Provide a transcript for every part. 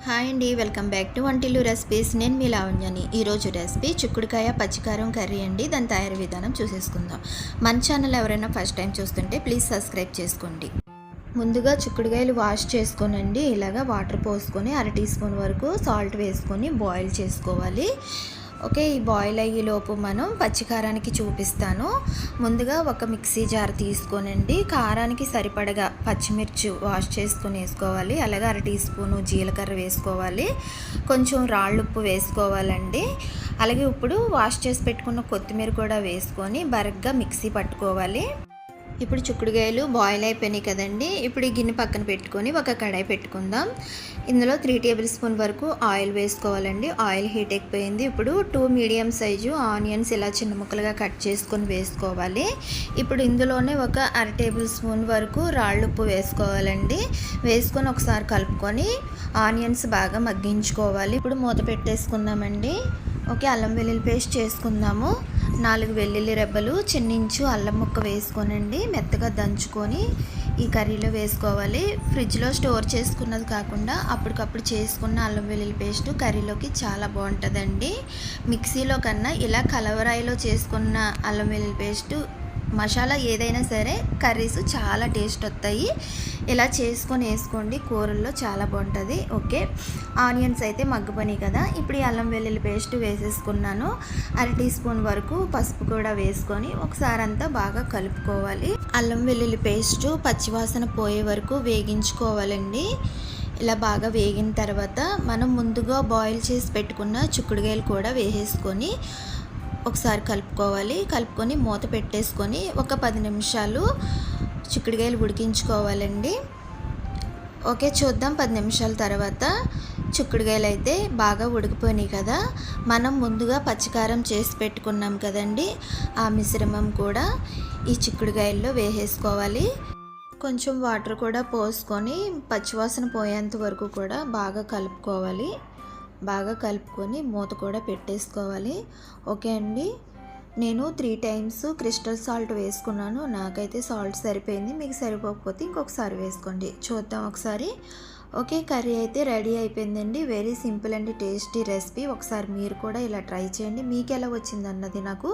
Hi అండి, welcome back to వంటిల్లు recipes. నేను మీ లావణ్యని. ఈరోజు రెసిపీ చిక్కుడుకాయ పచ్చికారం కర్రీ అండి. దాని తయారీ విధానం చూసేసుకుందాం. మన ఛానల్ ఎవరైనా ఫస్ట్ టైం చూస్తుంటే ప్లీజ్ సబ్స్క్రైబ్ చేసుకోండి. ముందుగా చిక్కుడుకాయలు వాష్ చేసుకోనండి. ఇలాగా వాటర్ పోసుకొని 1/2 టీ స్పూన్ వరకు సాల్ట్ వేసుకొని బాయిల్ చేసుకోవాలి. ఓకే, ఈ బాయిల్ అయ్యేలోపు మనం పచ్చికారానికి చూపిస్తాను. ముందుగా ఒక మిక్సీ జార్ తీసుకోనండి. కారానికి సరిపడగా పచ్చిమిర్చి వాష్ చేసుకొని వేసుకోవాలి. అలాగే 1/2 టీ స్పూను జీలకర్ర వేసుకోవాలి. కొంచెం రాళ్ళుప్పు వేసుకోవాలండి. అలాగే ఇప్పుడు వాష్ చేసి పెట్టుకున్న కొత్తిమీర కూడా వేసుకొని బరగ్గా మిక్సీ పట్టుకోవాలి. ఇప్పుడు చిక్కుడుకాయలు బాయిల్ అయిపోయినాయి కదండి. ఇప్పుడు ఈ గిన్నె పక్కన పెట్టుకొని ఒక కడాయి పెట్టుకుందాం. ఇందులో 3 టేబుల్ స్పూన్ వరకు ఆయిల్ వేసుకోవాలండి. ఆయిల్ హీట్ అయిపోయింది. ఇప్పుడు 2 మీడియం సైజు ఆనియన్స్ ఇలా చిన్న ముక్కలుగా కట్ చేసుకొని వేసుకోవాలి. ఇప్పుడు ఇందులోనే ఒక 1/2 టేబుల్ స్పూన్ వరకు రాళ్ళుప్పు వేసుకోవాలండి. వేసుకొని ఒకసారి కలుపుకొని ఆనియన్స్ బాగా మగ్గించుకోవాలి. ఇప్పుడు మూత పెట్టేసుకుందామండి. ఓకే, అల్లం వెల్లుల్లి పేస్ట్ చేసుకుందాము. 4 వెల్లుల్లి రెబ్బలు, చిన్నించు అల్లం ముక్క వేసుకోనండి. మెత్తగా దంచుకొని ఈ కర్రీలో వేసుకోవాలి. ఫ్రిడ్జ్లో స్టోర్ చేసుకున్నది కాకుండా అప్పటికప్పుడు చేసుకున్న అల్లం వెల్లుల్లి పేస్ట్ కర్రీలోకి చాలా బాగుంటుందండి. మిక్సీలో కన్నా ఇలా కలవరాయిలో చేసుకున్న అల్లం వెల్లుల్లి పేస్ట్ మసాలా ఏదైనా సరే కర్రీస్ చాలా టేస్ట్ వస్తాయి. ఇలా చేసుకొని వేసుకోండి, కూరల్లో చాలా బాగుంటుంది. ఓకే, ఆనియన్స్ అయితే మగ్గిపోయినాయి కదా. ఇప్పుడు ఈ అల్లం వెల్లుల్లి పేస్ట్ వేసేసుకున్నాను. 1/2 టీ స్పూన్ వరకు పసుపు కూడా వేసుకొని ఒకసారి అంతా బాగా కలుపుకోవాలి. అల్లం వెల్లుల్లి పేస్ట్ పచ్చివాసన పోయే వరకు వేగించుకోవాలండి. ఇలా బాగా వేగిన తర్వాత మనం ముందుగా బాయిల్ చేసి పెట్టుకున్న చిక్కుడుకాయలు కూడా వేసేసుకొని ఒకసారి కలుపుకొని మూత పెట్టేసుకొని ఒక 10 నిమిషాలు చిక్కుడుకాయలు ఉడికించుకోవాలండి. ఓకే, చూద్దాం 10 నిమిషాల తర్వాత. చిక్కుడుకాయలు అయితే బాగా ఉడికిపోయినాయి కదా. మనం ముందుగా పచ్చికారం చేసి పెట్టుకున్నాం కదండి, ఆ మిశ్రమం కూడా ఈ చిక్కుడుకాయల్లో వేసేసుకోవాలి. కొంచెం వాటర్ కూడా పోసుకొని పచ్చివాసన పోయేంత వరకు కూడా బాగా కలుపుకోవాలి. బాగా కలుపుకొని మూత కూడా పెట్టేసుకోవాలి. ఓకే అండి, నేను 3 టైమ్స్ క్రిస్టల్ సాల్ట్ వేసుకున్నాను. నాకైతే సాల్ట్ సరిపోయింది. మీకు సరిపోకపోతే ఇంకొకసారి వేసుకోండి. చూద్దాం ఒకసారి. ఓకే, కర్రీ అయితే రెడీ అయిపోయిందండి. Very simple and tasty recipe. ఒకసారి మీరు కూడా ఇలా ట్రై చేయండి. మీకు ఎలా వచ్చిందన్నది నాకు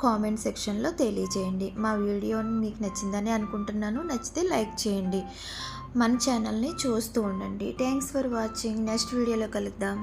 కామెంట్ సెక్షన్లో తెలియజేయండి. మా వీడియో మీకు నచ్చిందని అనుకుంటున్నాను. నచ్చితే లైక్ చేయండి. మన ఛానల్ని చూస్తూ ఉండండి. Thanks for watching. నెక్స్ట్ వీడియోలో కలుద్దాం.